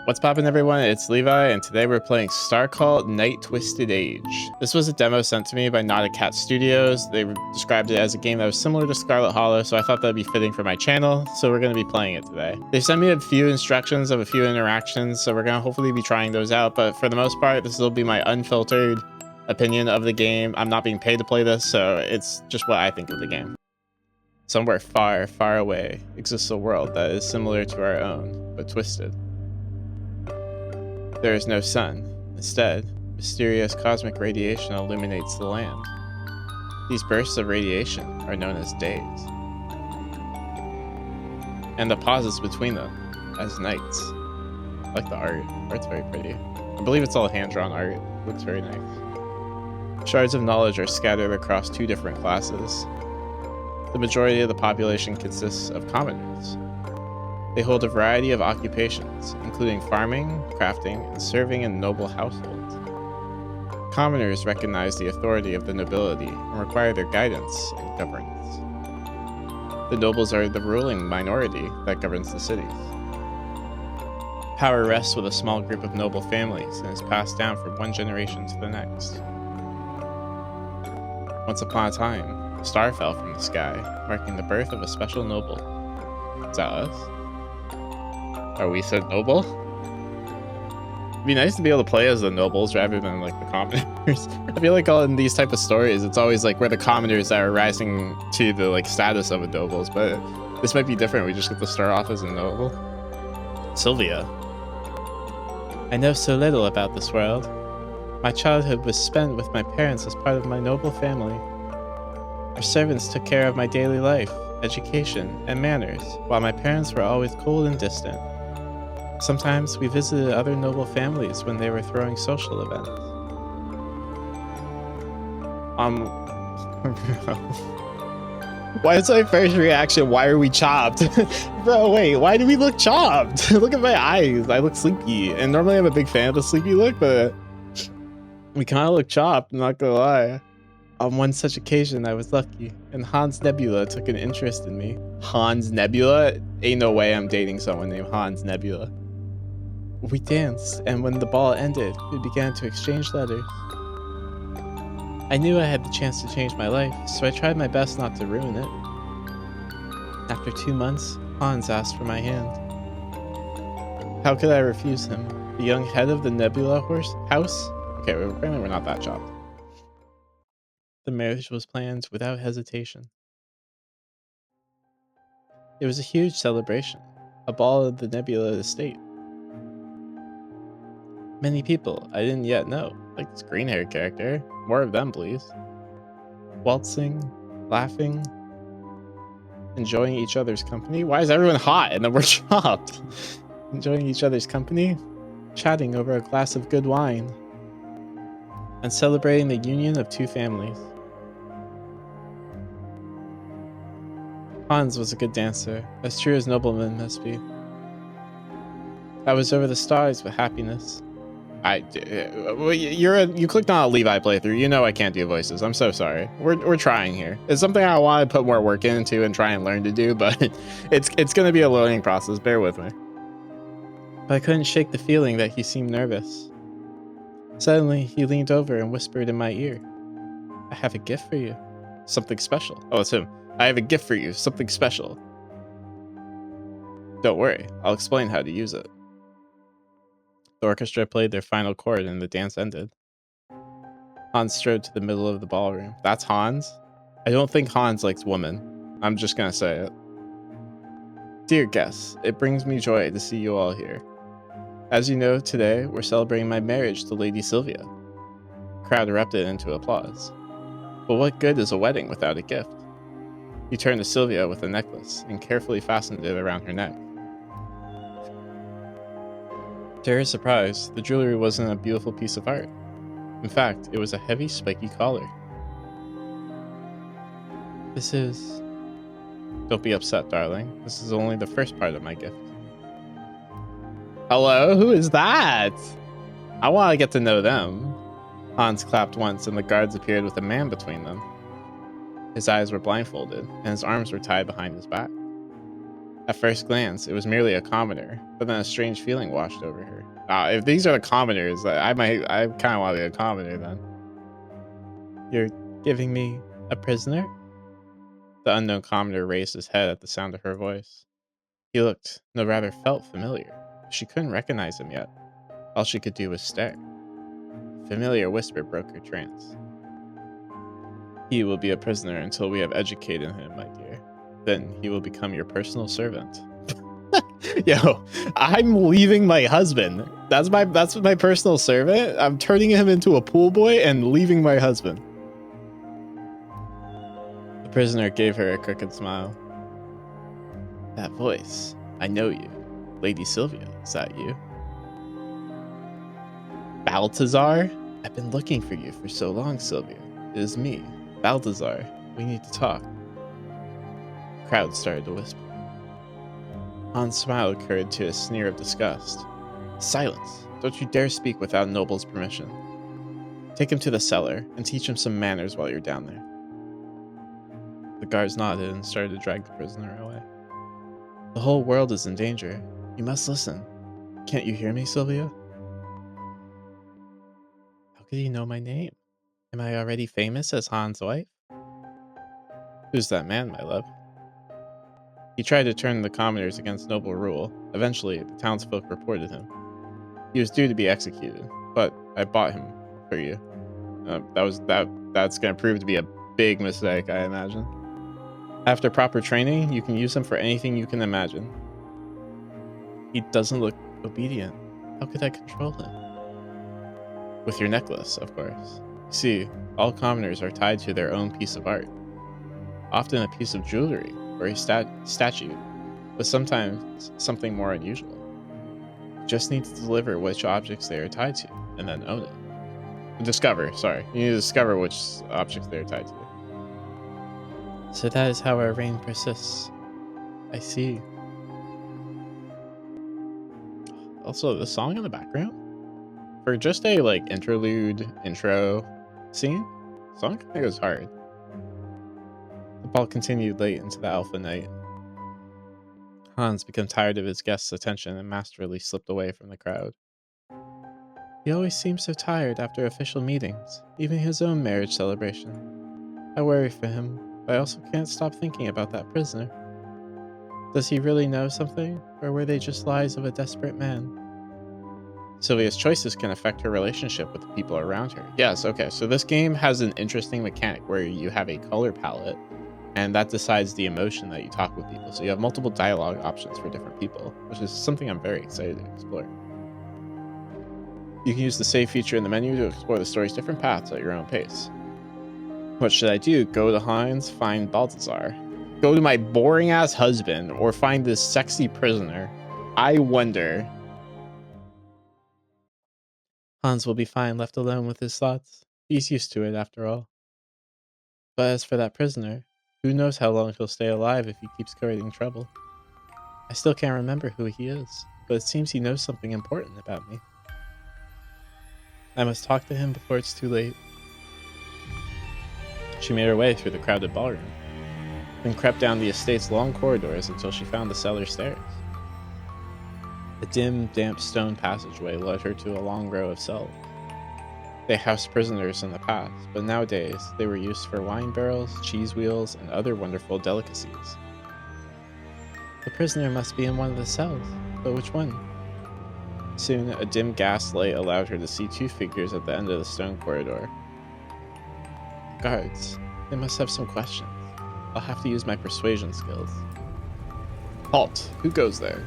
What's poppin', everyone? It's Levi, and today we're playing STARCULT Night Twisted Age. This was a demo sent to me by Not a Cat Studios. They described it as a game that was similar to Scarlet Hollow, so I thought that'd be fitting for my channel, so we're going to be playing it today. They sent me a few instructions of a few interactions, so we're going to hopefully be trying those out, but for the most part, this will be my unfiltered opinion of the game. I'm not being paid to play this, so it's just what I think of the game. Somewhere far, far away exists a world that is similar to our own, but twisted. There is no sun. Instead, mysterious cosmic radiation illuminates the land. These bursts of radiation are known as days, and the pauses between them as nights. I like the art. Art's very pretty. I believe it's all hand-drawn art. It looks very nice. Shards of knowledge are scattered across two different classes. The majority of the population consists of commoners. They hold a variety of occupations, including farming, crafting, and serving in noble households. Commoners recognize the authority of the nobility and require their guidance and governance. The nobles are the ruling minority that governs the cities. Power rests with a small group of noble families and is passed down from one generation to the next. Once upon a time, a star fell from the sky, marking the birth of a special noble. Is that us? Are we so noble? It'd be nice to be able to play as the nobles rather than like the commoners. I feel like all in these type of stories, it's always like we're the commoners that are rising to the like status of the nobles, but this might be different. We just get to start off as a noble. Silviya. I know so little about this world. My childhood was spent with my parents as part of my noble family. Our servants took care of my daily life, education, and manners, while my parents were always cold and distant. Sometimes we visited other noble families when they were throwing social events. Why is my first reaction, why are we chopped? Bro, wait, why do we look chopped? Look at my eyes, I look sleepy. And normally I'm a big fan of the sleepy look, but we kind of look chopped, I'm not gonna lie. On one such occasion, I was lucky, and Hans Nebula took an interest in me. Hans Nebula? Ain't no way I'm dating someone named Hans Nebula. We danced, and when the ball ended, we began to exchange letters. I knew I had the chance to change my life, so I tried my best not to ruin it. After 2 months, Hans asked for my hand. How could I refuse him? The young head of the Nebula house? Okay, apparently we're not that chopped. The marriage was planned without hesitation. It was a huge celebration, a ball at the Nebula estate. Many people I didn't yet know, like this green-haired character. More of them, please. Waltzing, laughing, enjoying each other's company. Why is everyone hot and then we're chopped? Enjoying each other's company, chatting over a glass of good wine, and celebrating the union of two families. Hans was a good dancer, as true as noblemen must be. I was over the stars with happiness. You clicked on a Levi playthrough. You know I can't do voices. I'm so sorry. We're trying here. It's something I want to put more work into and try and learn to do, but it's going to be a learning process. Bear with me. But I couldn't shake the feeling that he seemed nervous. Suddenly, he leaned over and whispered in my ear, "I have a gift for you. Something special." Oh, it's him. "I have a gift for you. Something special. Don't worry. I'll explain how to use it." The orchestra played their final chord and the dance ended. Hans strode to the middle of the ballroom. That's Hans? I don't think Hans likes women. I'm just gonna say it. Dear guests, it brings me joy to see you all here. As you know, today we're celebrating my marriage to Lady Silviya. The crowd erupted into applause. But what good is a wedding without a gift? He turned to Silviya with a necklace and carefully fastened it around her neck. To her surprise, the jewelry wasn't a beautiful piece of art. In fact, it was a heavy, spiky collar. This is... Don't be upset, darling. This is only the first part of my gift. Hello? Who is that? I want to get to know them. Hans clapped once, and the guards appeared with a man between them. His eyes were blindfolded, and his arms were tied behind his back. At first glance, it was merely a commoner, but then a strange feeling washed over her. If these are the commoners, I kind of want to be a commoner then. You're giving me a prisoner? The unknown commoner raised his head at the sound of her voice. He looked, no rather felt familiar. She couldn't recognize him yet. All she could do was stare. A familiar whisper broke her trance. He will be a prisoner until we have educated him, my dear. Then he will become your personal servant. Yo, I'm leaving my husband. That's my personal servant. I'm turning him into a pool boy and leaving my husband. The prisoner gave her a crooked smile. That voice, I know you. Lady Silviya, is that you? Balthazar? I've been looking for you for so long, Silviya. It is me, Balthazar. We need to talk. The crowd started to whisper. Han's smile occurred to a sneer of disgust. Silence! Don't you dare speak without Noble's permission. Take him to the cellar and teach him some manners while you're down there. The guards nodded and started to drag the prisoner away. The whole world is in danger. You must listen. Can't you hear me, Silviya? How could you know my name? Am I already famous as Han's wife? Who's that man, my love? He tried to turn the commoners against noble rule. Eventually, the townsfolk reported him. He was due to be executed, but I bought him for you. That's going to prove to be a big mistake, I imagine. After proper training, you can use him for anything you can imagine. He doesn't look obedient. How could I control him? With your necklace, of course. You see, all commoners are tied to their own piece of art. Often a piece of jewelry or a statue, but sometimes something more unusual. You just need to deliver which objects they are tied to, and then own it. Discover, sorry. You need to discover which objects they are tied to. So that is how our reign persists. I see. Also, the song in the background, for just a interlude intro scene, the song kind of goes hard. The ball continued late into the alpha night. Hans became tired of his guests' attention and masterfully slipped away from the crowd. He always seems so tired after official meetings, even his own marriage celebration. I worry for him, but I also can't stop thinking about that prisoner. Does he really know something, or were they just lies of a desperate man? Silviya's choices can affect her relationship with the people around her. Yes, okay, so this game has an interesting mechanic where you have a color palette, and that decides the emotion that you talk with people. So you have multiple dialogue options for different people, which is something I'm very excited to explore. You can use the save feature in the menu to explore the story's different paths at your own pace. What should I do? Go to Hans, find Balthazar. Go to my boring-ass husband, or find this sexy prisoner. I wonder. Hans will be fine left alone with his thoughts. He's used to it, after all. But as for that prisoner, who knows how long he'll stay alive if he keeps creating trouble. I still can't remember who he is, but it seems he knows something important about me. I must talk to him before it's too late. She made her way through the crowded ballroom, then crept down the estate's long corridors until she found the cellar stairs. A dim, damp stone passageway led her to a long row of cells. They housed prisoners in the past, but nowadays they were used for wine barrels, cheese wheels, and other wonderful delicacies. The prisoner must be in one of the cells, but which one? Soon, a dim gas light allowed her to see two figures at the end of the stone corridor. Guards. They must have some questions. I'll have to use my persuasion skills. Halt! Who goes there?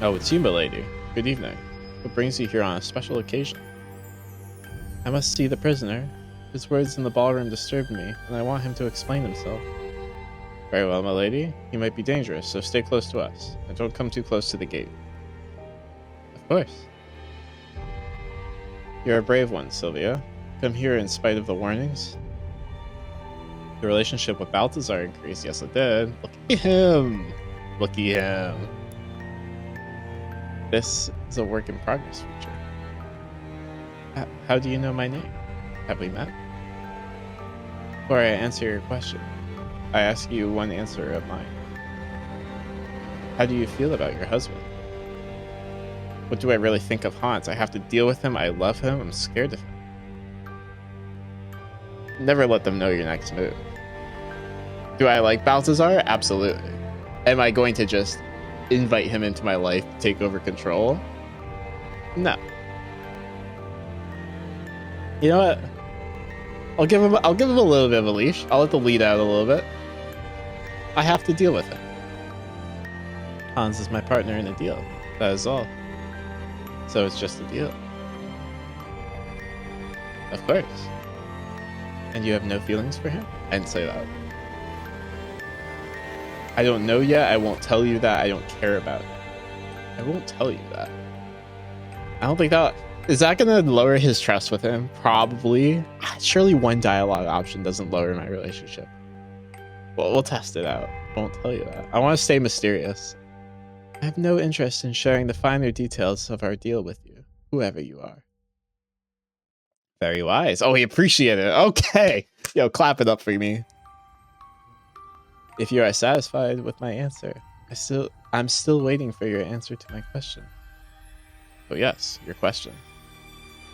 Oh, it's you, milady. Good evening. What brings you here on a special occasion? I must see the prisoner. His words in the ballroom disturbed me, and I want him to explain himself. Very well, milady. He might be dangerous, so stay close to us, and don't come too close to the gate. Of course. You're a brave one, Silviya. Come here in spite of the warnings. The relationship with Balthazar increased. Yes, it did. Look at him. Look at him. This is a work in progress feature. How do you know my name? Have we met? Before I answer your question, I ask you one answer of mine. How do you feel about your husband? What do I really think of Hans? I have to deal with him. I love him. I'm scared of him. Never let them know your next move. Do I like Balthazar? Absolutely. Am I going to just invite him into my life to take over control? No. You know what? I'll give him a little bit of a leash. I'll let the lead out a little bit. I have to deal with him. Hans is my partner in a deal. That is all. So it's just a deal. Of course. And you have no feelings for him? I didn't say that. I don't know yet. I won't tell you that. I don't care about it. I won't tell you that. I don't think that... Is that going to lower his trust with him? Probably. Surely one dialogue option doesn't lower my relationship. Well, we'll test it out. I won't tell you that. I want to stay mysterious. I have no interest in sharing the finer details of our deal with you, whoever you are. Very wise. Oh, he appreciated it. Okay. Yo, clap it up for me. If you are satisfied with my answer, I'm still waiting for your answer to my question. Oh yes, your question.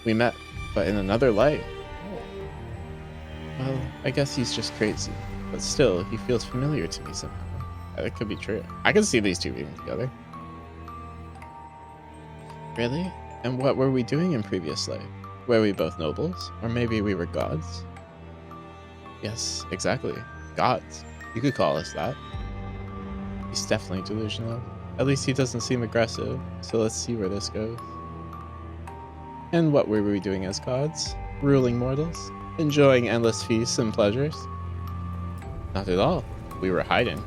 We met, but in another life. Well, I guess he's just crazy, but still, he feels familiar to me somehow. That could be true. I can see these two being together. Really? And what were we doing in previous life? Were we both nobles? Or maybe we were gods? Yes, exactly. Gods. You could call us that. He's definitely delusional. At least he doesn't seem aggressive, so let's see where this goes. And what were we doing as gods? Ruling mortals? Enjoying endless feasts and pleasures? Not at all. We were hiding.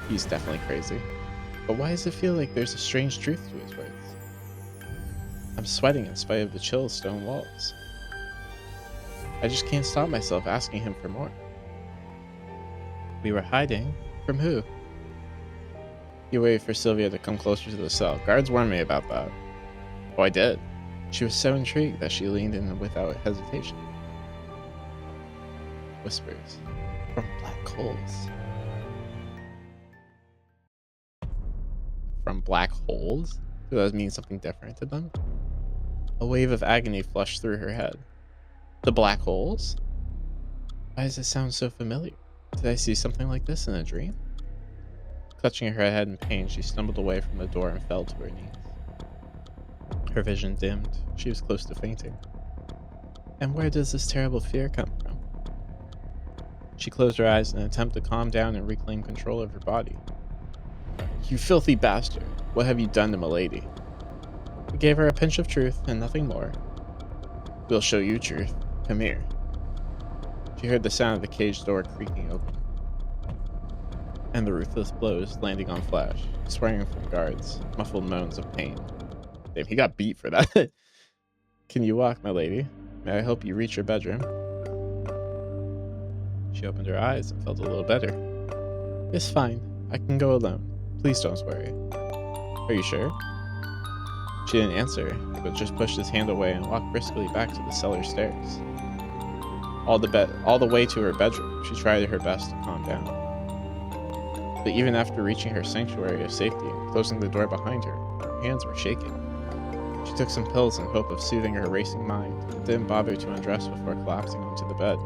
He's definitely crazy. But why does it feel like there's a strange truth to his words? I'm sweating in spite of the chill stone walls. I just can't stop myself asking him for more. We were hiding? From who? He waited for Silviya to come closer to the cell. Guards warned me about that. Oh, I did. She was so intrigued that she leaned in without hesitation. Whispers. From black holes. From black holes? Does that mean something different to them? A wave of agony flushed through her head. The black holes? Why does it sound so familiar? Did I see something like this in a dream? Clutching her head in pain, she stumbled away from the door and fell to her knees. Her vision dimmed. She was close to fainting. And where does this terrible fear come from? She closed her eyes in an attempt to calm down and reclaim control of her body. You filthy bastard. What have you done to milady? We gave her a pinch of truth and nothing more. We'll show you truth. Come here. She heard the sound of the cage door creaking open. And the ruthless blows landing on flesh, swearing from guards, muffled moans of pain. Damn, he got beat for that. Can you walk, my lady? May I help you reach your bedroom? She opened her eyes and felt a little better. It's fine. I can go alone. Please don't worry. Are you sure? She didn't answer, but just pushed his hand away and walked briskly back to the cellar stairs. All the way to her bedroom, she tried her best to calm down. But even after reaching her sanctuary of safety and closing the door behind her, her hands were shaking. She took some pills in hope of soothing her racing mind, and didn't bother to undress before collapsing onto the bed.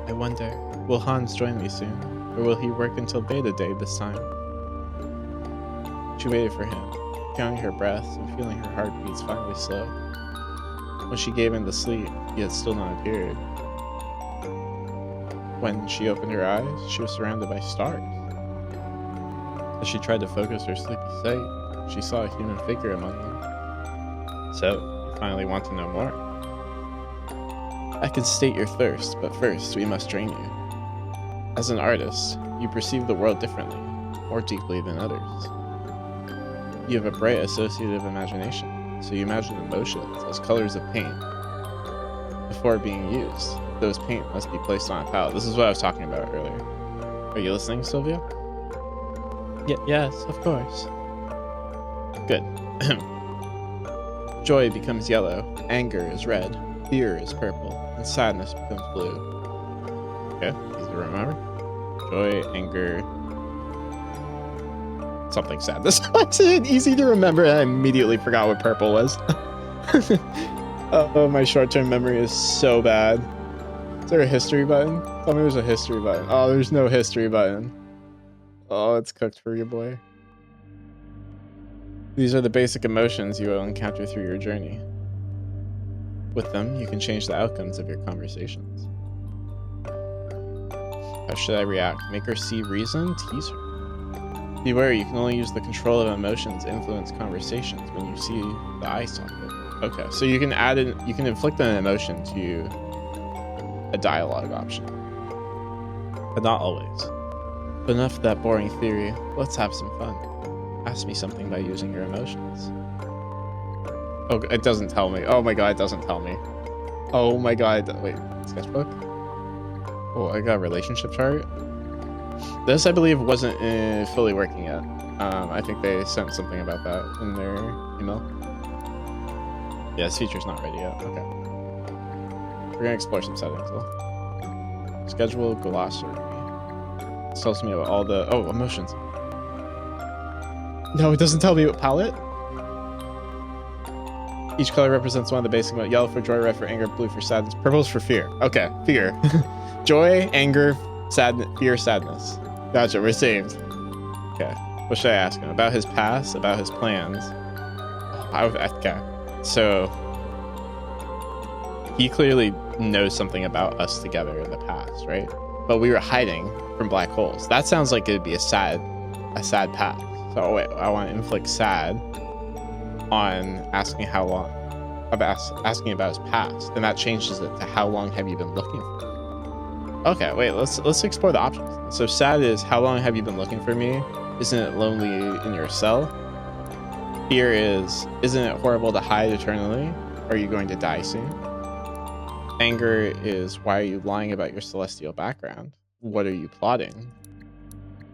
I wonder, will Hans join me soon, or will he work until beta day this time? She waited for him, counting her breaths and feeling her heartbeats finally slow. When she gave in to sleep, he had still not appeared. When she opened her eyes, she was surrounded by stars. As she tried to focus her sleepy sight, she saw a human figure among them. So, you finally want to know more? I can state your thirst, but first we must drain you. As an artist, you perceive the world differently, more deeply than others. You have a bright associative imagination, so you imagine emotions as colors of paint. Before being used, those paint must be placed on a palette. This is what I was talking about earlier. Are you listening, Silviya? Yes, of course. Good. Joy becomes yellow, anger is red, fear is purple, and sadness becomes blue. Okay, easy to remember. joy, anger, something sadness. It's easy to remember. I immediately forgot what purple was. Oh, my short-term memory is so bad. Is there a history button? Tell me there's a history button. Oh, there's no history button. Oh, it's cooked for you, boy. These are the basic emotions you will encounter through your journey. With them, you can change the outcomes of your conversations. How should I react? Make her see reason? Tease her. Beware, you can only use the control of emotions to influence conversations when you see the eye socket. Okay, so you can add in, you can inflict an emotion to a dialogue option, but not always. But enough of that boring theory. Let's have some fun. Ask me something by using your emotions. Oh, it doesn't tell me. Oh my god, it doesn't tell me. Oh my god. Wait, sketchbook? Oh, I got a relationship chart. This, I believe, wasn't fully working yet. I think they sent something about that in their email. Yeah, this feature's not ready yet. Okay. We're gonna explore some settings though. Schedule glossary. It tells me about all the emotions. No, it doesn't tell me what palette. Each color represents one of the basic emotions. Yellow for joy, red for anger, blue for sadness, purple's for fear. Okay, fear. Joy, anger, sadness, fear, sadness. Gotcha, we're saved. Okay, what should I ask him? About his past, about his plans. Okay, so he clearly knows something about us together in the past, right? But we were hiding from black holes. That sounds like it'd be a sad path. So wait, I want to inflict sad on asking how long, asking about his past, and that changes it to how long have you been looking for me? Okay, wait, let's explore the options. So sad is how long have you been looking for me? Isn't it lonely in your cell? Fear is, isn't it horrible to hide eternally? Are you going to die soon? Anger is, why are you lying about your celestial background? What are you plotting?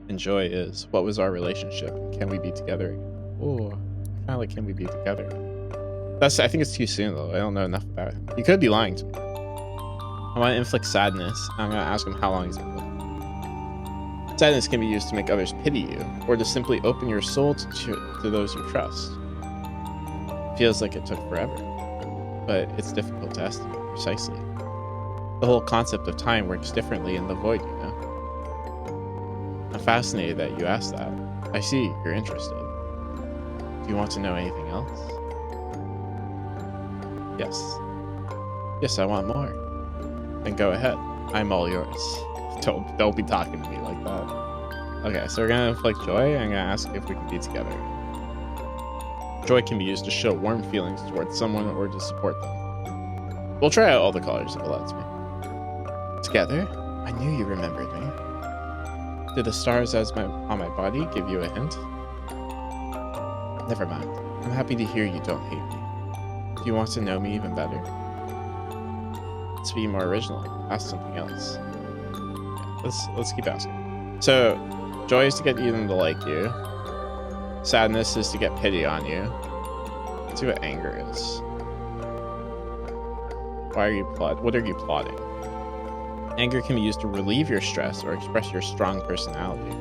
And joy is, what was our relationship? Can we be together again? Oh, kind of like, can we be together? I think it's too soon though. I don't know enough about him. He could be lying to me. I want to inflict sadness. I'm going to ask him how long he's been looking. Sadness can be used to make others pity you, or to simply open your soul to those you trust. It feels like it took forever, but it's difficult to estimate precisely. The whole concept of time works differently in the void, you know. I'm fascinated that you asked that. I see you're interested. Do you want to know anything else? Yes. Yes, I want more. Then go ahead. I'm all yours. Don't be talking to me like that. Okay, so we're gonna inflict joy. I'm gonna ask if we can be together. Joy can be used to show warm feelings towards someone or to support them. We'll try out all the colors if it lets me. Together? I knew you remembered me. Did the stars on my body give you a hint? Never mind. I'm happy to hear you don't hate me. Do you want to know me even better? Let's be more original. Ask something else. Yeah, let's keep asking. So, joy is to get them to like you. Sadness is to get pity on you. Let's see what anger is. Why are you what are you plotting? Anger can be used to relieve your stress or express your strong personality.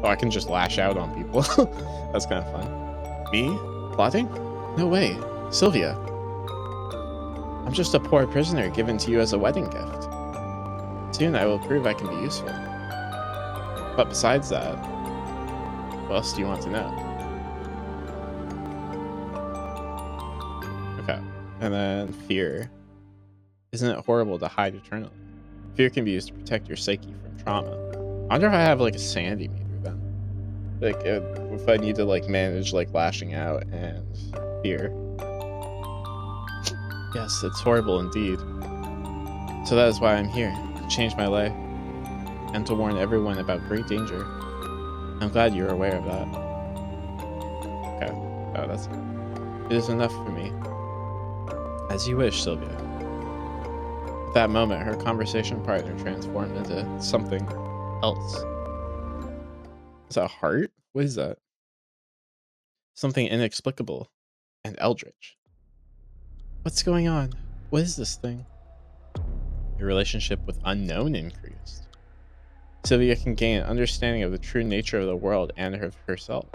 Oh, I can just lash out on people. That's kind of fun. Me? Plotting? No way. Silviya. I'm just a poor prisoner given to you as a wedding gift. Soon I will prove I can be useful. But besides that, what else do you want to know? Okay. And then fear. Isn't it horrible to hide eternally? Fear can be used to protect your psyche from trauma. I wonder if I have like a sanity meter then. Like if I need to like manage like lashing out and fear. Yes, it's horrible indeed. So that is why I'm here, to change my life and to warn everyone about great danger. I'm glad you're aware of that. Okay. Oh, that's it. It is enough for me. As you wish, Silviya. At that moment, her conversation partner transformed into something else. Is that a heart? What is that? Something inexplicable and eldritch. What's going on? What is this thing? Your relationship with unknown increased. Silviya can gain an understanding of the true nature of the world and of herself.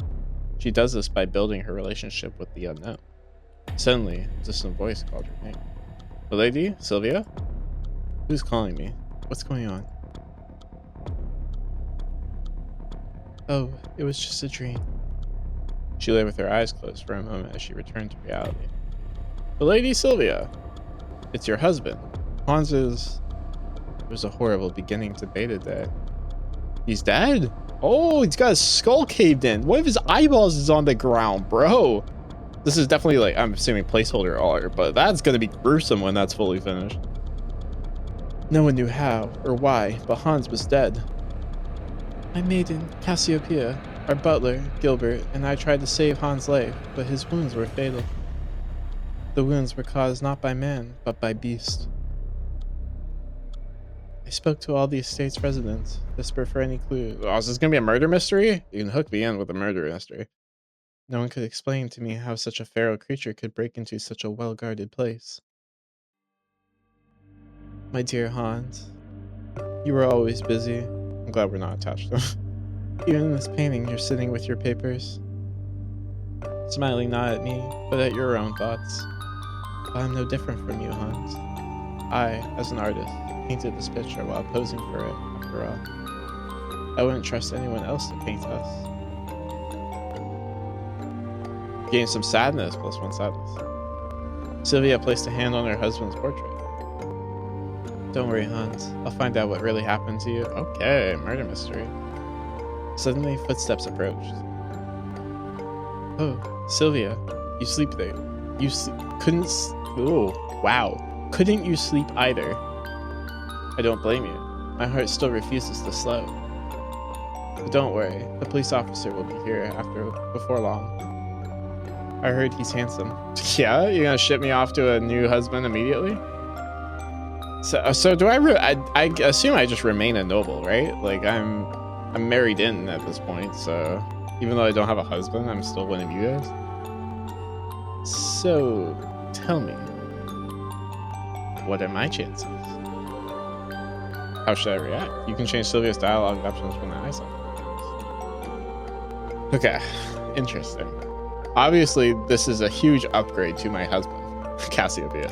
She does this by building her relationship with the unknown. Suddenly, a distant voice called her name. Milady? Silviya? Who's calling me? What's going on? Oh, it was just a dream. She lay with her eyes closed for a moment as she returned to reality. Milady Silviya! It's your husband. Hans is... It was a horrible beginning to beta day. He's dead? Oh, he's got his skull caved in. One of his eyeballs is on the ground, bro. This is definitely, like, I'm assuming placeholder art, but that's gonna be gruesome when that's fully finished. No one knew how or why, but Hans was dead. My maiden, Cassiopeia, our butler, Gilbert, and I tried to save Hans' life, but his wounds were fatal. The wounds were caused not by man, but by beast. I spoke to all the estate's residents, desperate for any clue. Oh, is this gonna be a murder mystery? You can hook me in with a murder mystery. No one could explain to me how such a feral creature could break into such a well-guarded place. My dear Hans, you were always busy. I'm glad we're not attached though. Even in this painting, you're sitting with your papers, smiling not at me, but at your own thoughts. But I'm no different from you, Hans. I, as an artist, painted this picture while posing for it, after all. I wouldn't trust anyone else to paint us. Gain some sadness, +1 sadness. Silviya placed a hand on her husband's portrait. Don't worry, Hans. I'll find out what really happened to you. Okay, murder mystery. Suddenly, footsteps approached. Oh, Silviya, you sleep there. You couldn't. Oh, wow. Couldn't you sleep either? I don't blame you. My heart still refuses to slow. But don't worry, the police officer will be here before long. I heard he's handsome. Yeah, you're gonna ship me off to a new husband immediately? So do I assume I just remain a noble, right? Like I'm married in at this point, so even though I don't have a husband, I'm still one of you guys. So tell me, what are my chances? How should I react? You can change Silvia's dialogue options from the eyesight. Okay, interesting. Obviously, this is a huge upgrade to my husband, Cassiopeia.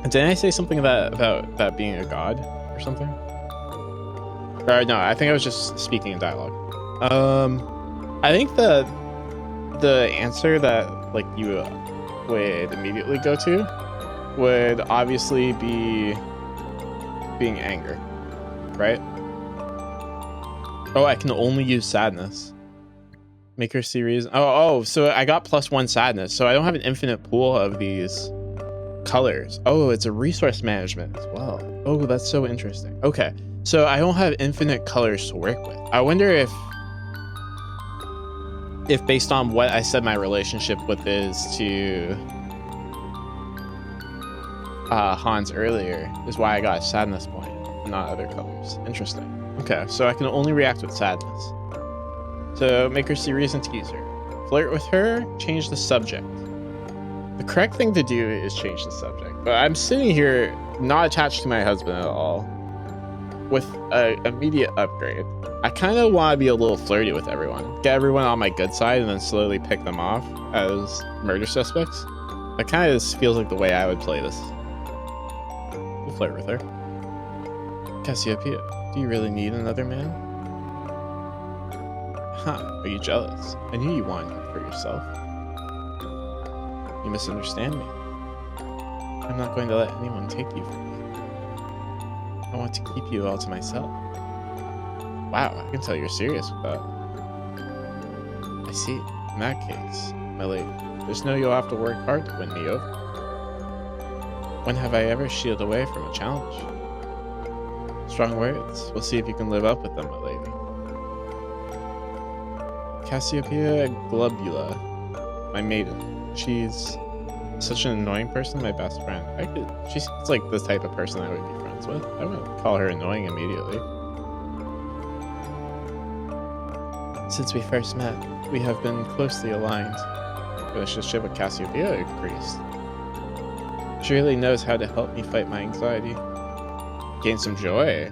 Didn't I say something about being a god or something? Or no, I think I was just speaking in dialogue. I think the answer that like you would immediately go to would obviously be being anger, right? Oh, I can only use sadness. Make her see reason. Oh, so I got +1 sadness, so I don't have an infinite pool of these colors. Oh, it's a resource management as well. Oh, that's so interesting. Okay, so I don't have infinite colors to work with. I wonder if based on what I said my relationship with is to Hans earlier is why I got a sadness point, not other colors. Interesting. Okay, so I can only react with sadness. So make her see reason to use her. Flirt with her, change the subject. The correct thing to do is change the subject. But I'm sitting here not attached to my husband at all with an immediate upgrade. I kind of want to be a little flirty with everyone. Get everyone on my good side and then slowly pick them off as murder suspects. That kind of feels like the way I would play this. We'll flirt with her. Cassiopeia, do you really need another man? Huh, are you jealous? I knew you wanted him for yourself. You misunderstand me. I'm not going to let anyone take you from me. I want to keep you all to myself. Wow, I can tell you're serious with that. I see. In that case, my lady, just know you'll have to work hard to win me over. When have I ever shielded away from a challenge? Strong words. We'll see if you can live up with them, my lady. Cassiopeia Globula, my maiden. She's such an annoying person, my best friend. She seems like the type of person I would be friends with. I wouldn't call her annoying immediately. Since we first met, we have been closely aligned. Relationship with Cassiopeia increased. She really knows how to help me fight my anxiety. Gain some joy.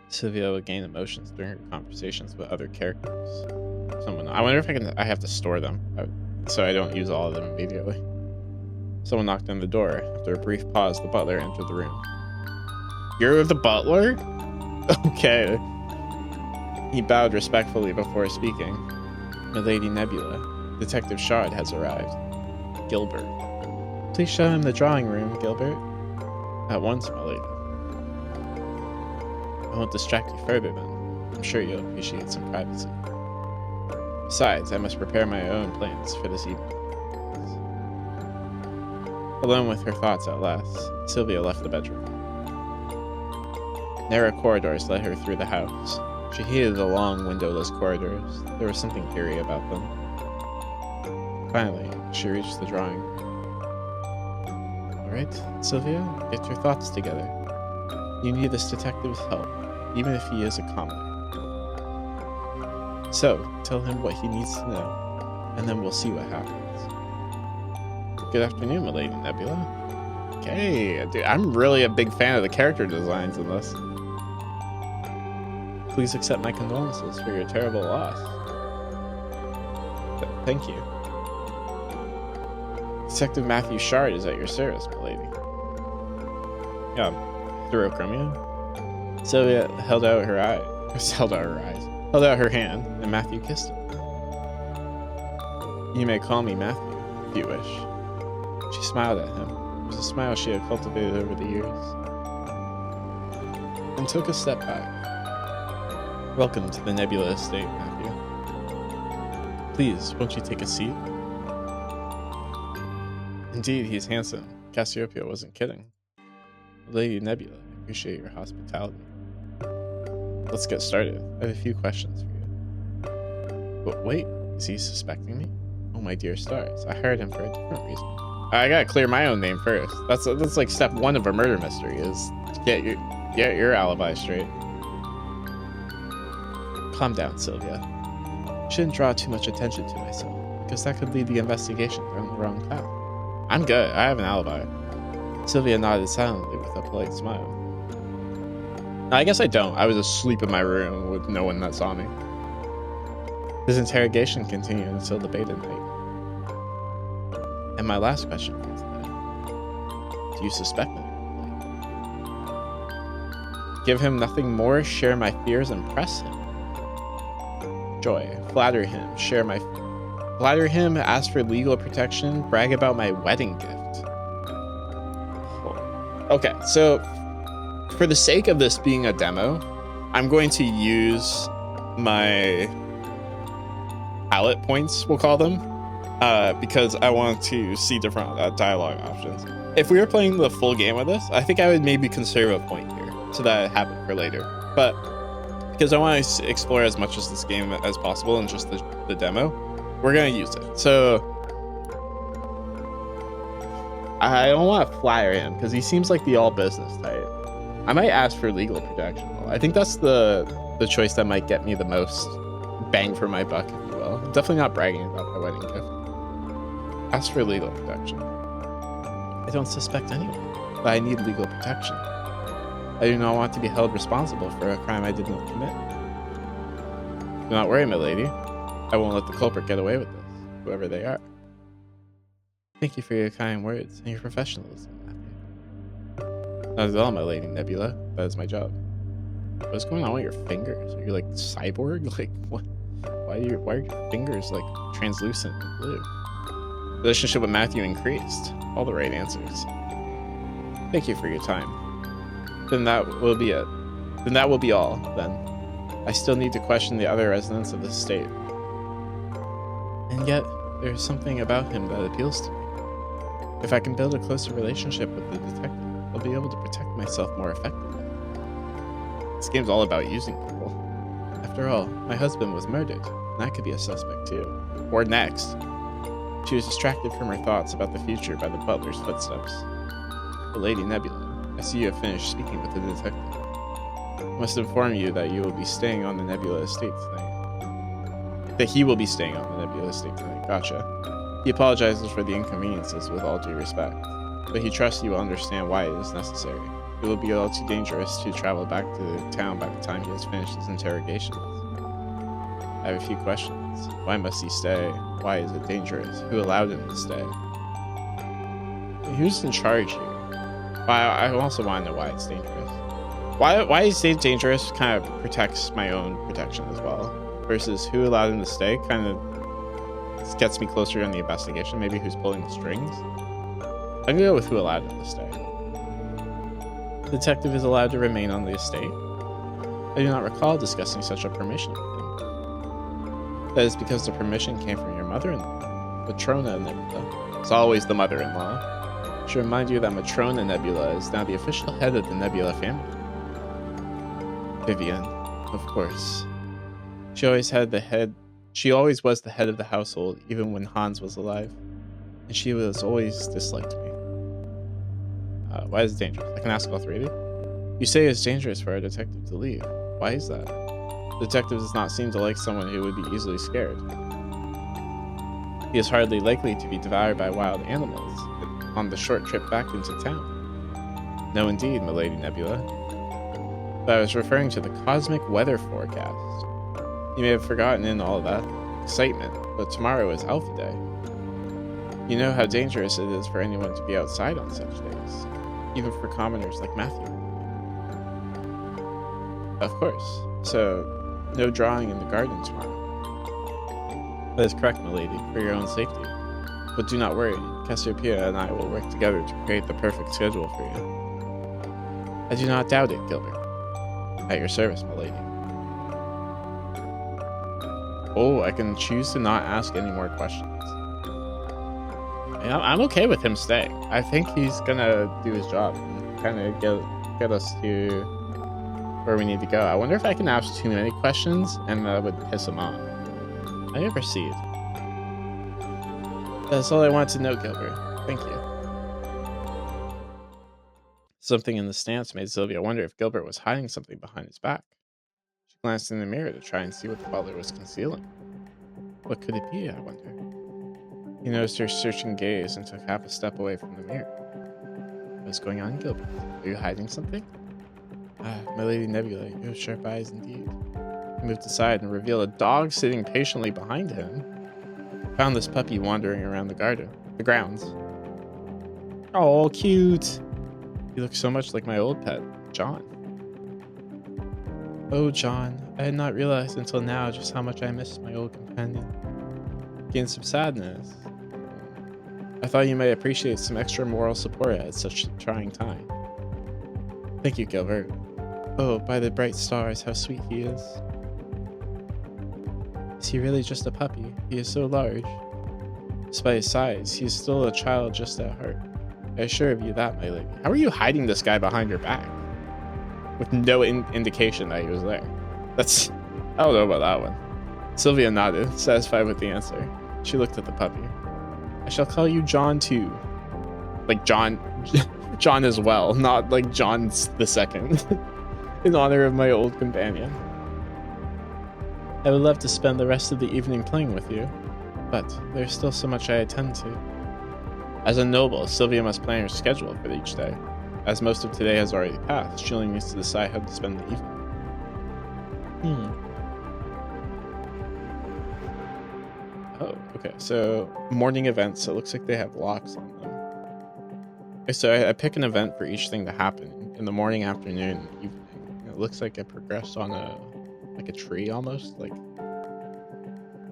Silviya will gain emotions during her conversations with other characters. I wonder if I have to store them so I don't use all of them immediately. Someone knocked on the door. After a brief pause, the butler entered the room. You're the butler? Okay. He bowed respectfully before speaking. Milady Nebula, Detective Shard has arrived. Gilbert. Please show him the drawing room, Gilbert. At once, milady. I won't distract you further then. I'm sure you'll appreciate some privacy. Besides, I must prepare my own plans for this evening. Alone with her thoughts at last, Silviya left the bedroom. Narrow corridors led her through the house. She hated the long, windowless corridors. There was something eerie about them. Finally, she reached the drawing room. Alright, Silviya, get your thoughts together. You need this detective's help, even if he is a commoner. So, tell him what he needs to know, and then we'll see what happens. Good afternoon, Milady Nebula. Okay, dude, I'm really a big fan of the character designs in this. Please accept my condolences for your terrible loss. Thank you. Detective Matthew Shard is at your service, milady. Through Chromia. Silviya held out her hand, and Matthew kissed it. You may call me Matthew, if you wish. She smiled at him. It was a smile she had cultivated over the years. And took a step back. Welcome to the Nebula Estate, Matthew. Please, won't you take a seat? Indeed, he's handsome. Cassiopeia wasn't kidding. Lady Nebula, I appreciate your hospitality. Let's get started. I have a few questions for you. But wait, is he suspecting me? Oh my dear stars, I hired him for a different reason. I gotta clear my own name first. That's like step one of a murder mystery, is get your alibi straight. Calm down, Silviya. I shouldn't draw too much attention to myself, because that could lead the investigation down the wrong path. I'm good. I have an alibi. Silviya nodded silently with a polite smile. I guess I don't. I was asleep in my room with no one that saw me. His interrogation continued until the beta night. And my last question for tonight. Do you suspect me? Give him nothing more, share my fears, and press him. Joy, flatter him, flatter him, ask for legal protection, brag about my wedding gift. Okay, so for the sake of this being a demo, I'm going to use my palette points, we'll call them, because I want to see different dialogue options. If we were playing the full game of this, I think I would maybe conserve a point here so that I have it for later. But because I want to explore as much as this game as possible in just the demo, we're going to use it. So I don't want to flatter him because he seems like the all business type. I might ask for legal protection. I think that's the choice that might get me the most bang for my buck, if you will. Definitely not bragging about my wedding gift. Ask for legal protection. I don't suspect anyone, but I need legal protection. I do not want to be held responsible for a crime I did not commit. Do not worry, my lady. I won't let the culprit get away with this, whoever they are. Thank you for your kind words and your professionalism, Matthew. Not at all, my lady Nebula. That is my job. What's going on with your fingers? Are you like cyborg? Like what? Why are your fingers like translucent and blue? Relationship with Matthew increased. All the right answers. Thank you for your time. Then that will be it. Then that will be all, then. I still need to question the other residents of the state. And yet, there's something about him that appeals to me. If I can build a closer relationship with the detective, I'll be able to protect myself more effectively. This game's all about using people. After all, my husband was murdered, and I could be a suspect too. Or next. She was distracted from her thoughts about the future by the butler's footsteps. The Lady Nebula, I see you have finished speaking with the detective. I must inform you that you will be staying on the Nebula Estate tonight. That he will be staying on the Nebula Estate tonight. Gotcha. He apologizes for the inconveniences with all due respect. but he trusts you will understand why it is necessary. It will be all too dangerous to travel back to town by the time he has finished his interrogations. I have a few questions. Why must he stay? Why is it dangerous? Who allowed him to stay? Who's in charge here? I also want to know why it's dangerous. Why is it dangerous kind of protects my own protection as well. Versus who allowed him to stay kind of gets me closer on the investigation. Maybe who's pulling the strings. I'm gonna go with who allowed him to stay. The detective is allowed to remain on the estate. I do not recall discussing such a permission with him. That is because the permission came from your mother-in-law, Matrona Nebula. It's always the mother-in-law. I should remind you that Matrona Nebula is now the official head of the Nebula family. Vivian, of course. She always was the head of the household, even when Hans was alive. And she was always disliked me. Why is it dangerous? I can ask all three of you. You say it's dangerous for a detective to leave. Why is that? The detective does not seem to like someone who would be easily scared. He is hardly likely to be devoured by wild animals on the short trip back into town. No indeed, milady Nebula. But I was referring to the cosmic weather forecast. You may have forgotten in all that excitement, but tomorrow is Alpha Day. You know how dangerous it is for anyone to be outside on such days, even for commoners like Matthew. Of course. So, no drawing in the garden tomorrow. That is correct, milady, for your own safety. But do not worry, Cassiopeia and I will work together to create the perfect schedule for you. I do not doubt it, Gilbert. At your service, milady. Oh, I can choose to not ask any more questions. I'm okay with him staying. I think he's gonna do his job and kind of get us to where we need to go. I wonder if I can ask too many questions and that would piss him off. I can proceed. That's all I wanted to know, Gilbert. Thank you. Something in the stance made Silviya wonder if Gilbert was hiding something behind his back. She glanced in the mirror to try and see what the butler was concealing. What could it be, I wonder? He noticed her searching gaze and took half a step away from the mirror. What's going on, Gilbert? Are you hiding something? Ah, my lady Nebula, you have sharp eyes indeed. He moved aside and revealed a dog sitting patiently behind him. He found this puppy wandering around the grounds. Oh, cute. He looks so much like my old pet, John. Oh, John, I had not realized until now just how much I missed my old companion. Gained some sadness. I thought you might appreciate some extra moral support at such a trying time. Thank you, Gilbert. Oh, by the bright stars, how sweet he is. Is he really just a puppy? He is so large. Despite his size, he is still a child just at heart. I assure you that, my lady. How are you hiding this guy behind your back? With no indication that he was there. I don't know about that one. Silviya nodded, satisfied with the answer. She looked at the puppy. I shall call you John too. Like John as well, not like John the Second. In honor of my old companion. I would love to spend the rest of the evening playing with you, but there's still so much I attend to. As a noble, Silviya must plan her schedule for each day. As most of today has already passed, she only needs to decide how to spend the evening. Oh, okay. So, morning events. It looks like they have locks on them. Okay, so I pick an event for each thing to happen in the morning, afternoon, and evening. It looks like I progressed on a tree almost, like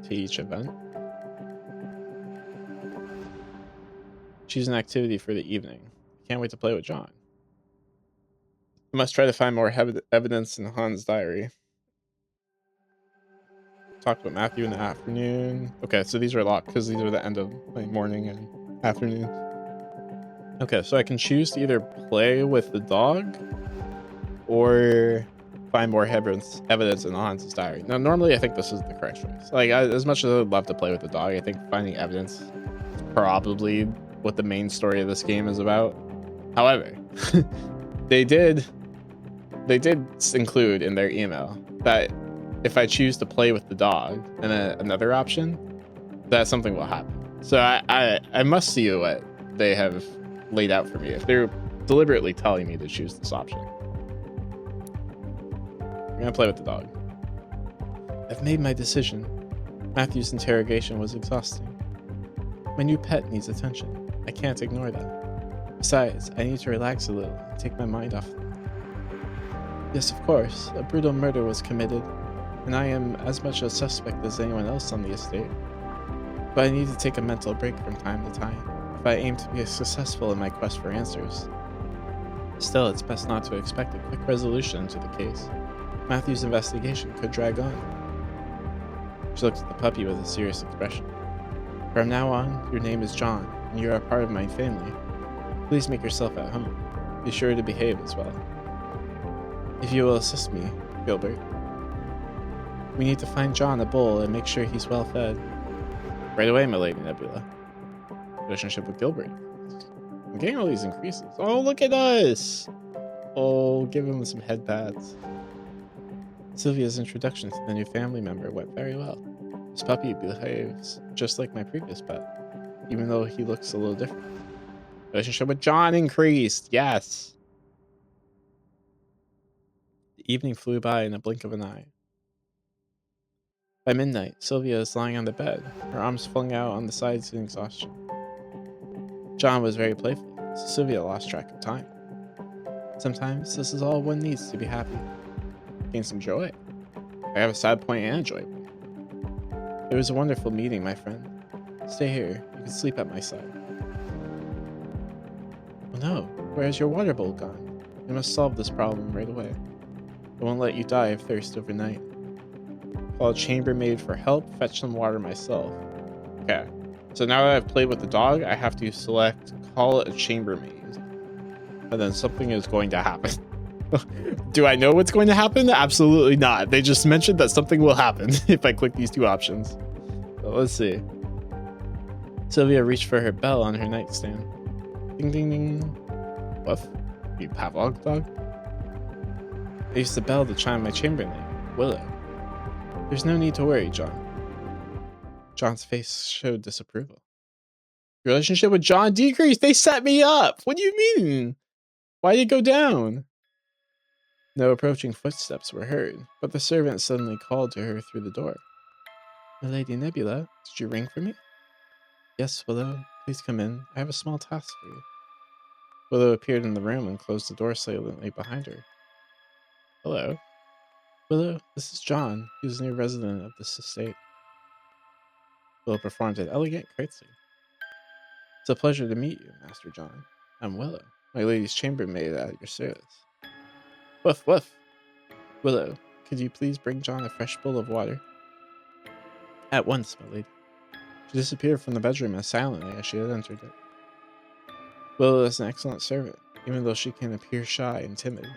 to each event. Choose an activity for the evening. Can't wait to play with John. I must try to find more evidence in Hans' diary. Talk about Matthew in the afternoon. Okay, so these are locked because these are the end of my morning and afternoon. Okay, so I can choose to either play with the dog or find more evidence in Hans' diary. Now, normally I think this is the correct choice. Like, as much as I'd love to play with the dog, I think finding evidence is probably what the main story of this game is about. However, they did include in their email that if I choose to play with the dog and another option, that something will happen. So I must see what they have laid out for me, if they're deliberately telling me to choose this option. I'm gonna play with the dog. I've made my decision. Matthew's interrogation was exhausting. My new pet needs attention. I can't ignore that. Besides, I need to relax a little and take my mind off things. Yes, of course, a brutal murder was committed, and I am as much a suspect as anyone else on the estate. But I need to take a mental break from time to time if I aim to be successful in my quest for answers. Still, it's best not to expect a quick resolution to the case. Matthew's investigation could drag on. She looked at the puppy with a serious expression. From now on, your name is John, and you are a part of my family. Please make yourself at home. Be sure to behave as well. If you will assist me, Gilbert. We need to find John a bowl and make sure he's well fed. Right away, my lady Nebula. Relationship with Gilbert. I'm getting all these increases. Oh, look at us! Oh, give him some head pats. Silvia's introduction to the new family member went very well. This puppy behaves just like my previous pet, even though he looks a little different. Relationship with John increased, yes! The evening flew by in a blink of an eye. By midnight, Silviya is lying on the bed, her arms flung out on the sides in exhaustion. John was very playful, so Silviya lost track of time. Sometimes this is all one needs to be happy. Gain some joy. I have a sad point and a joy point. It was a wonderful meeting, my friend. Stay here. You can sleep at my side. Oh no, where has your water bowl gone? We must solve this problem right away. I won't let you die of thirst overnight. Call a chambermaid for help, fetch some water myself. Okay, so now that I've played with the dog, I have to select call a chambermaid. And then something is going to happen. Do I know what's going to happen? Absolutely not. They just mentioned that something will happen if I click these two options. So let's see. Silviya reached for her bell on her nightstand. Ding ding ding. What? You Pavlov dog? I used the bell to chime my chamber name, Willow. There's no need to worry, John. John's face showed disapproval. Your relationship with John decreased. They set me up. What do you mean? Why did it go down? No approaching footsteps were heard, but the servant suddenly called to her through the door. Lady Nebula, did you ring for me? Yes, Willow. Please come in. I have a small task for you. Willow appeared in the room and closed the door silently behind her. Hello. Willow, this is John. He is a new resident of this estate. Willow performed an elegant curtsy. It's a pleasure to meet you, Master John. I'm Willow, my lady's chambermaid at your service. Woof, woof. Willow, could you please bring John a fresh bowl of water? At once, my lady. She disappeared from the bedroom as silently as she had entered it. Willow is an excellent servant, even though she can appear shy and timid.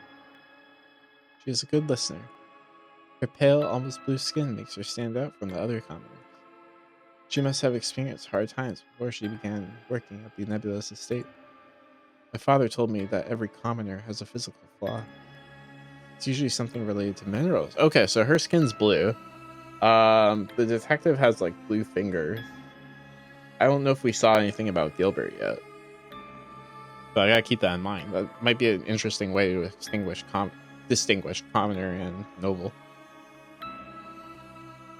She is a good listener. Her pale, almost blue skin makes her stand out from the other commoners. She must have experienced hard times before she began working at the nebulous estate. My father told me that every commoner has a physical flaw. It's usually something related to minerals. Okay, so her skin's blue. The detective has like blue fingers. I don't know if we saw anything about Gilbert yet. But I gotta keep that in mind. That might be an interesting way to distinguish commoner and noble.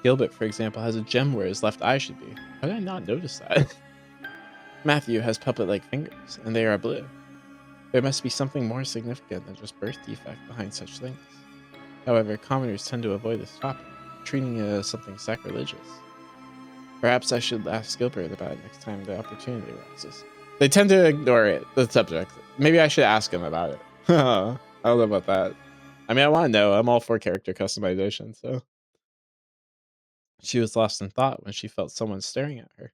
Gilbert, for example, has a gem where his left eye should be. How did I not notice that? Matthew has puppet-like fingers, and they are blue. There must be something more significant than just birth defect behind such things. However, commoners tend to avoid this topic, treating it as something sacrilegious. Perhaps I should ask Gilbert about it next time the opportunity arises. They tend to ignore it, the subject. Maybe I should ask him about it. I don't know about that. I mean, I want to know. I'm all for character customization, so. She was lost in thought when she felt someone staring at her.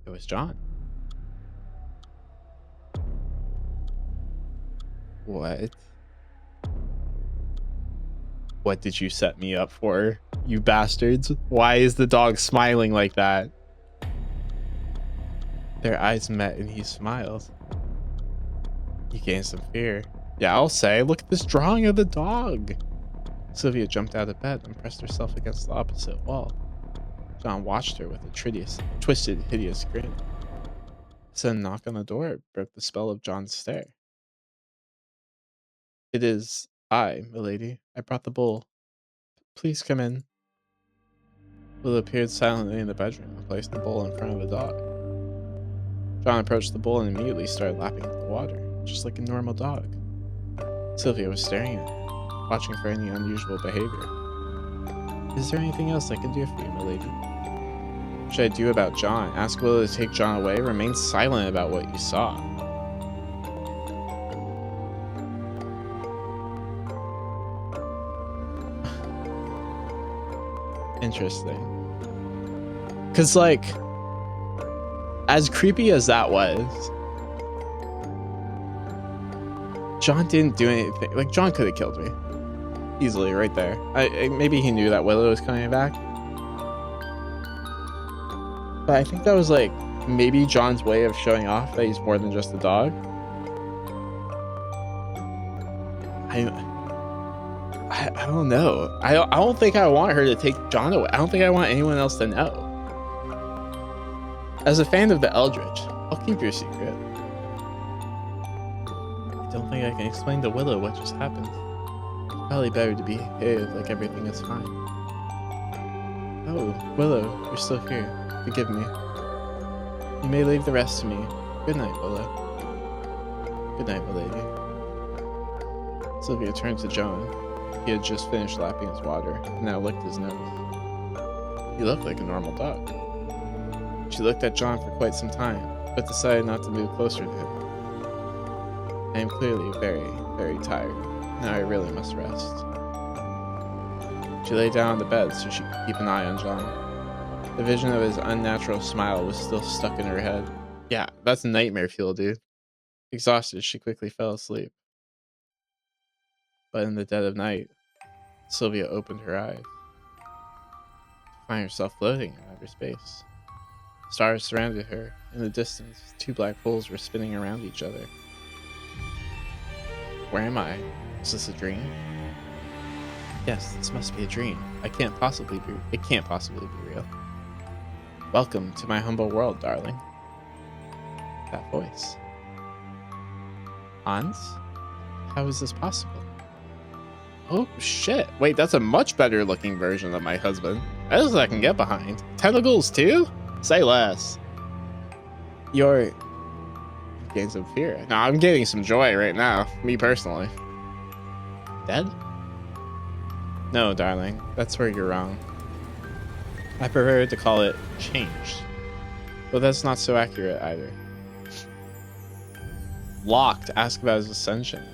It was John. What? What did you set me up for, you bastards? Why is the dog smiling like that? Their eyes met and he smiled. He gained some fear. Yeah, I'll say, look at this drawing of the dog. Silviya jumped out of bed and pressed herself against the opposite wall. John watched her with a twisted, hideous grin. Sudden knock on the door broke the spell of John's stare. It is I, milady. I brought the bowl. Please come in. Will appeared silently in the bedroom and placed the bowl in front of the dog. John approached the bowl and immediately started lapping at the water, just like a normal dog. Silviya was staring at him, watching for any unusual behavior. Is there anything else I can do for you, milady? What should I do about John? Ask Willow to take John away? Remain silent about what you saw. Interesting. Because, like, as creepy as that was, John didn't do anything. Like, John could have killed me. Easily, right there. Maybe he knew that Willow was coming back. But I think that was, like, maybe John's way of showing off that he's more than just a dog. I don't know. I don't think I want her to take John away. I don't think I want anyone else to know. As a fan of the Eldritch, I'll keep your secret. I don't think I can explain to Willow what just happened. It's probably better to behave like everything is fine. Oh, Willow, you're still here. Forgive me. You may leave the rest to me. Good night, Willow. Good night, milady. Silviya turned to John. He had just finished lapping his water and now licked his nose. He looked like a normal dog. She looked at John for quite some time, but decided not to move closer to him. I am clearly very, very tired. Now I really must rest. She lay down on the bed so she could keep an eye on John. The vision of his unnatural smile was still stuck in her head. Yeah, that's nightmare fuel, dude. Exhausted, she quickly fell asleep. But in the dead of night, Silviya opened her eyes to find herself floating in outer space. Stars surrounded her. In the distance, two black holes were spinning around each other. Where am I? Is this a dream? Yes, this must be a dream. It can't possibly be real. Welcome to my humble world, darling. That voice. Hans? How is this possible? Oh shit. Wait, that's a much better looking version of my husband. That is what I can get behind. Tentacles too? Say less. You're getting some fear. No, I'm getting some joy right now. Me personally. Dead? No, darling. That's where you're wrong. I prefer to call it changed. But that's not so accurate either. Locked. Ask about his ascension.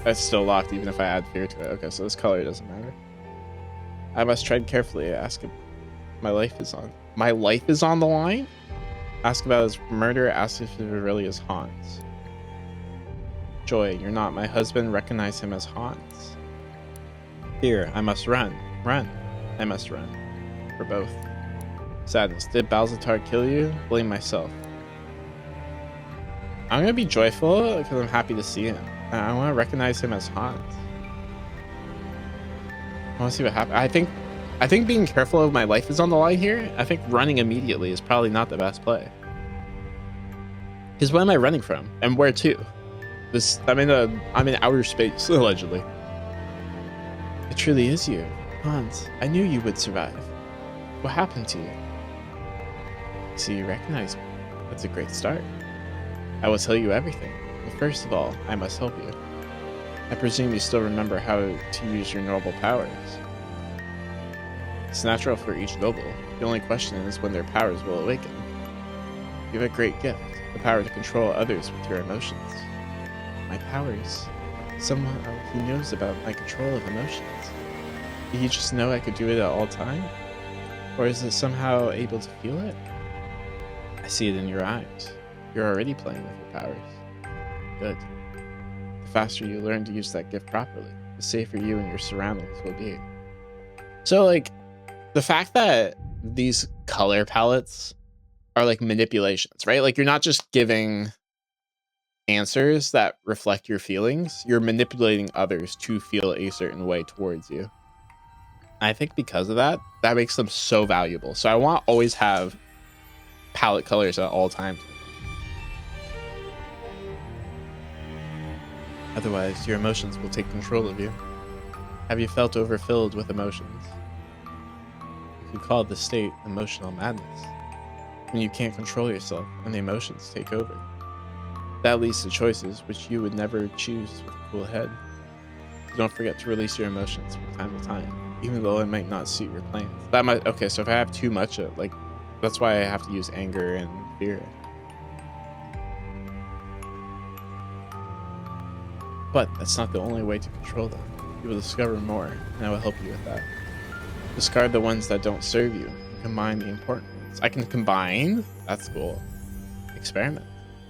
That's still locked even if I add fear to it. Okay, so this color doesn't matter. I must tread carefully. Ask him. My life is on the line? Ask about his murder. Ask if it really is Hans. Joy, you're not my husband. Recognize him as Hans. Here, I must run. Run. I must run. For both. Sadness. Did Balzatar kill you? Blame myself. I'm gonna be joyful because I'm happy to see him. I want to recognize him as Hans. I want to see what happens. I think being careful of my life is on the line here. I think running immediately is probably not the best play. Because what am I running from? And where to? I'm in outer space, allegedly. It truly is you, Hans. I knew you would survive. What happened to you? So you recognize me. That's a great start. I will tell you everything. But first of all, I must help you. I presume you still remember how to use your noble powers. It's natural for each noble. The only question is when their powers will awaken. You have a great gift, the power to control others with your emotions. My powers? Someone who knows about my control of emotions. Did you just know I could do it at all time? Or is it somehow able to feel it? I see it in your eyes. You're already playing with your powers. Good. The faster you learn to use that gift properly, the safer you and your surroundings will be. So, like, the fact that these color palettes are like manipulations, right? Like, you're not just giving answers that reflect your feelings, you're manipulating others to feel a certain way towards you. I think because of that, that makes them so valuable. So I want to always have palette colors at all times. Otherwise, your emotions will take control of you. Have you felt overfilled with emotions? You could call this state emotional madness, when you can't control yourself and the emotions take over. That leads to choices which you would never choose with a cool head. So don't forget to release your emotions from time to time, even though it might not suit your plans. That might, okay, so if I have too much of, like, that's why I have to use anger and fear. But that's not the only way to control them. You will discover more, and I will help you with that. Discard the ones that don't serve you, and combine the important ones. I can combine? That's cool. Experiment.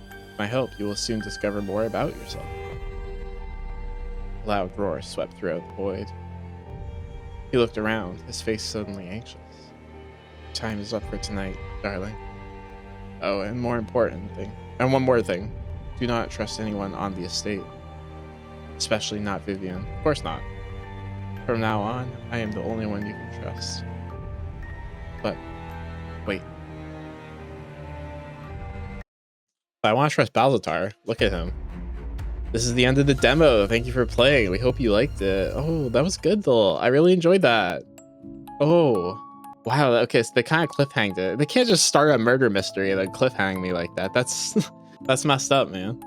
With my help, you will soon discover more about yourself. A loud roar swept throughout the void. He looked around, his face suddenly anxious. Time is up for tonight, darling. Oh, and one more thing. Do not trust anyone on the estate. Especially not Vivian. Of course not. From now on, I am the only one you can trust. But, wait. I want to trust Balzatar. Look at him. This is the end of the demo. Thank you for playing. We hope you liked it. Oh, that was good though. I really enjoyed that. Oh, wow. Okay, so they kind of cliffhanged it. They can't just start a murder mystery and then cliffhang me like that. That's that's messed up, man.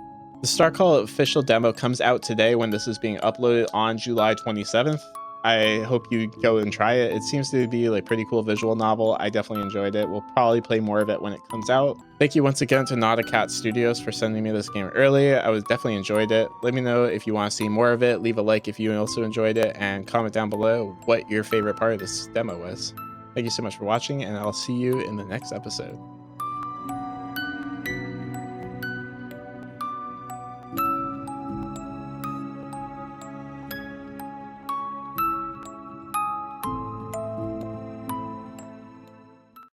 The STARCULT official demo comes out today when this is being uploaded on July 27th. I hope you go and try it. It seems to be like pretty cool visual novel. I definitely enjoyed it. We'll probably play more of it when it comes out. Thank you once again to Not a Cat Studios for sending me this game early. I was definitely enjoyed it. Let me know if you want to see more of it. Leave a like if you also enjoyed it, and comment down below what your favorite part of this demo was. Thank you so much for watching, and I'll see you in the next episode.